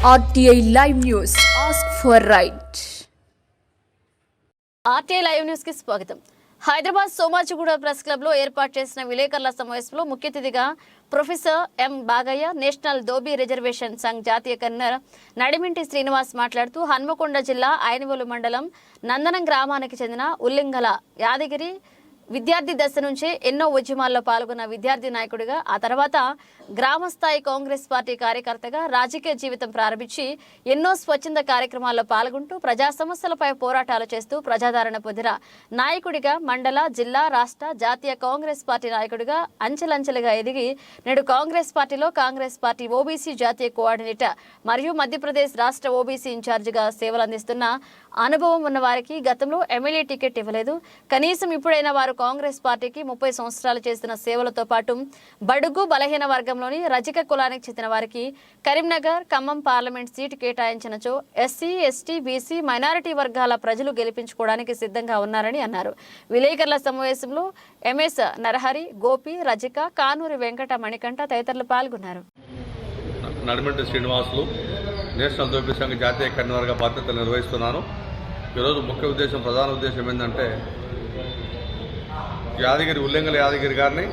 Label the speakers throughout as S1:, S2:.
S1: RTI Live News. Ask for right.
S2: RTI Live News కి స్వాగతం. Hyderabad Somajiguda press club లో ఏర్పాటు చేసిన విలేకరుల సమావేశంలో ముఖ్య అతిథిగా ప్రొఫెసర్ ఎం బాగయ్య, నేషనల్ దోబీ రిజర్వేషన్ సంఘ్ జాతీయ కన్వీనర్ నడిమింటి శ్రీనివాస్ మాట్లాడుతూ హన్మకొండ జిల్లా ఐనవోలు మండలం నందనం గ్రామానికి చెందిన ఉల్లింగల యాదగిరి విద్యార్థి దశ నుంచి ఎన్నో ఉద్యమాల్లో పాల్గొన్న విద్యార్థి నాయకుడిగా, ఆ తర్వాత గ్రామస్థాయి కాంగ్రెస్ పార్టీ కార్యకర్తగా రాజకీయ జీవితం ప్రారంభించి ఎన్నో స్వచ్ఛంద కార్యక్రమాల్లో పాల్గొంటూ ప్రజా సమస్యలపై పోరాటాలు చేస్తూ ప్రజాదరణ పొందిన నాయకుడిగా, మండల, జిల్లా, రాష్ట్ర, జాతీయ కాంగ్రెస్ పార్టీ నాయకుడిగా అంచెలంచెలుగా ఎదిగి నేడు కాంగ్రెస్ పార్టీ ఓబీసీ జాతీయ కోఆర్డినేటర్ మరియు మధ్యప్రదేశ్ రాష్ట్ర ఓబీసీ ఇన్ఛార్జిగా సేవలు అందిస్తున్న అనుభవం ఉన్న వారికి గతంలో ఎమ్మెల్యే టికెట్ ఇవ్వలేదు. కనీసం ఇప్పుడైనా వారు కాంగ్రెస్ పార్టీకి 30 సంవత్సరాలు చేసిన సేవలతో పాటు బడుగు బలహీన వర్గంలోని రజక కులానికి చెందిన వారికి కరీంనగర్, ఖమ్మం పార్లమెంట్ సీటు కేటాయించినచో ఎస్సీ, ఎస్టీ, బీసీ, మైనారిటీ వర్గాల ప్రజలు గెలిపించుకోవడానికి సిద్ధంగా ఉన్నారని అన్నారు. విలేకరుల సమావేశంలో ఎంఎస్ నరహరి, గోపి, రజిక, కానూరి వెంకట, మణికంఠ తదితరులు పాల్గొన్నారు.
S3: నడిమింటి శ్రీనివాసులు, నేషనల్ దోబీ సంఘ్ జాతీయ కన్వీనర్గా బాధ్యతలు నిర్వహిస్తున్నాను. ఈరోజు ప్రధాన ఉద్దేశం ఏంటంటే ఉల్లింగల యాదగిరి గారిని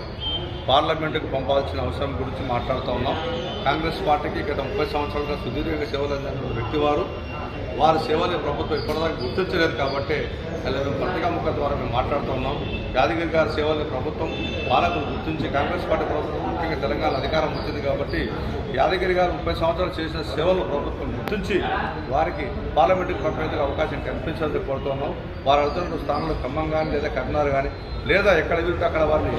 S3: పార్లమెంటుకు పంపాల్సిన అవసరం గురించి మాట్లాడుతూ ఉన్నాం. కాంగ్రెస్ పార్టీకి గత 30 సంవత్సరాలుగా సుదీర్ఘ సేవలు అందించిన వ్యక్తి వారి సేవలు ప్రభుత్వం ఇప్పటిదాకా గుర్తించలేదు కాబట్టి పత్రికా ముఖం ద్వారా మేము మాట్లాడుతూ ఉన్నాం. యాదగిరి గారి సేవల్ని ప్రభుత్వం పాలకులు గుర్తించి కాంగ్రెస్ పార్టీ ప్రభుత్వం ముఖ్యంగా తెలంగాణ అధికారం వచ్చింది కాబట్టి యాదగిరి గారు 30 సంవత్సరాలు చేసిన సేవలు ప్రభుత్వం గుర్తించి వారికి పార్లమెంటుకు పంపేందుకు అవకాశం కల్పించేందుకు కోరుతున్నాం. వారి అడుగుతున్న స్థానంలో ఖమ్మం కానీ లేదా కర్నూలు కానీ లేదా ఎక్కడ వీరితో అక్కడ వారిని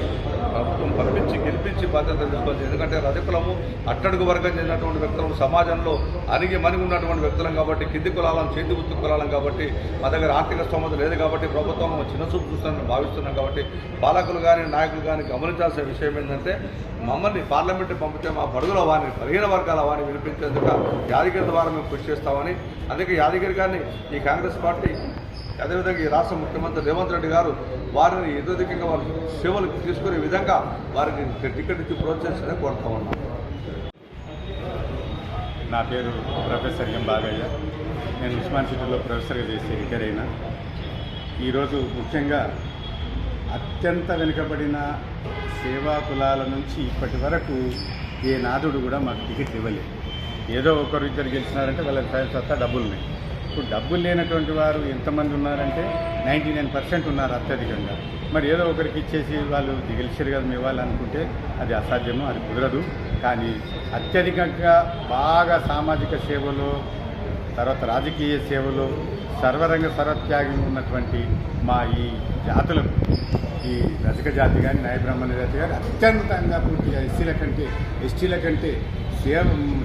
S3: ప్రభుత్వం పంపించి గెలిపించి బాధ్యత తీసుకోవచ్చు. ఎందుకంటే రజకులము అట్టడుగు వర్గం చెందినటువంటి వ్యక్తులను సమాజంలో మణిగి ఉన్నటువంటి వ్యక్తులం కాబట్టి, కింది కులాలం, చేతి వృత్తి కులాలం కాబట్టి మా దగ్గర ఆర్థిక స్తోమత లేదు కాబట్టి ప్రభుత్వం చిన్నచూపు చూస్తానని భావిస్తున్నాం. కాబట్టి పాలకులు కానీ నాయకులు కానీ గమనించాల్సిన విషయం ఏంటంటే మమ్మల్ని పార్లమెంటు పంపితే మా బడుగుల వారిని, బలహీన వర్గాల వారిని వినిపించేందుకు యాదగిరి ద్వారా మేము కృషి చేస్తామని, అందుకే యాదగిరి గారిని ఈ కాంగ్రెస్ పార్టీ అదేవిధంగా ఈ రాష్ట్ర ముఖ్యమంత్రి రేవంత్ రెడ్డి గారు వారిని యథాధికంగా వారి సేవలు తీసుకునే విధంగా వారిని టికెట్ ఇచ్చి ప్రోత్సహించడానికి కోరుతా ఉన్నాం.
S4: నా పేరు ప్రొఫెసర్ ఎం బాగయ్య. నేను ఉస్మాన్ సిటీలో ప్రొఫెసర్గా చేసి రిటైర్ అయినా. ఈరోజు ముఖ్యంగా అత్యంత వెనుకబడిన సేవా కులాల నుంచి ఇప్పటి వరకు ఏ నాదుడు కూడా మాకు టికెట్ ఇవ్వలేదు. ఏదో ఒకరు ఇద్దరు గెలిచినారంటే వాళ్ళకి సత్తా డబ్బులు ఉన్నాయి. ఇప్పుడు డబ్బులు లేనటువంటి వారు ఎంతమంది ఉన్నారంటే 99% ఉన్నారు అత్యధికంగా. మరి ఏదో ఒకరికి ఇచ్చేసి వాళ్ళు గెలిచారు కదా మీ వాళ్ళు అనుకుంటే అది అసాధ్యము, అది కుదరదు. కానీ అత్యధికంగా బాగా సామాజిక సేవలు, తర్వాత రాజకీయ సేవలు, సర్వరంగ సర్వత్యాగం ఉన్నటువంటి మా ఈ జాతులకు, ఈ రజక జాతి కానీ, నాయ బ్రాహ్మణ జాతి కానీ అత్యంతంగా పూర్తిగా ఎస్టీల కంటే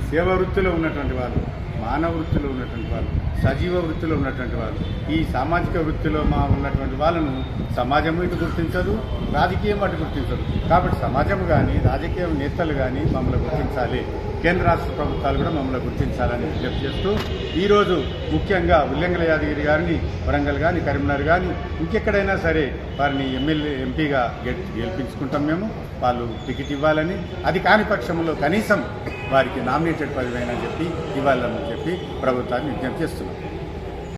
S4: సేవ వృత్తిలో ఉన్నటువంటి వాళ్ళు, మానవ వృత్తిలో ఉన్నటువంటి వాళ్ళు, సజీవ వృత్తిలో ఉన్నటువంటి వాళ్ళు, ఈ సామాజిక వృత్తిలో ఉన్నటువంటి వాళ్ళను సమాజం ఇటు గుర్తించదు, రాజకీయం అటు గుర్తించదు. కాబట్టి సమాజం కానీ, రాజకీయ నేతలు కానీ మమ్మల్ని గుర్తించాలి, కేంద్ర రాష్ట్ర ప్రభుత్వాలు కూడా మమ్మల్ని గుర్తించాలని విజ్ఞప్తి చేస్తూ ఈరోజు ముఖ్యంగా ఉల్లింగల యాదగిరి గారిని వరంగల్ కానీ, కరీంనగర్ కానీ ఇంకెక్కడైనా సరే వారిని ఎంపీగా గెలిపించుకుంటాం మేము. వాళ్ళు టికెట్ ఇవ్వాలని, అది కాని పక్షంలో కనీసం వారికి నామినేటెడ్ పదవి అయినా చెప్పి ఇవ్వాలని చెప్పి ప్రభుత్వాన్ని విజ్ఞప్తి చేస్తున్నాం.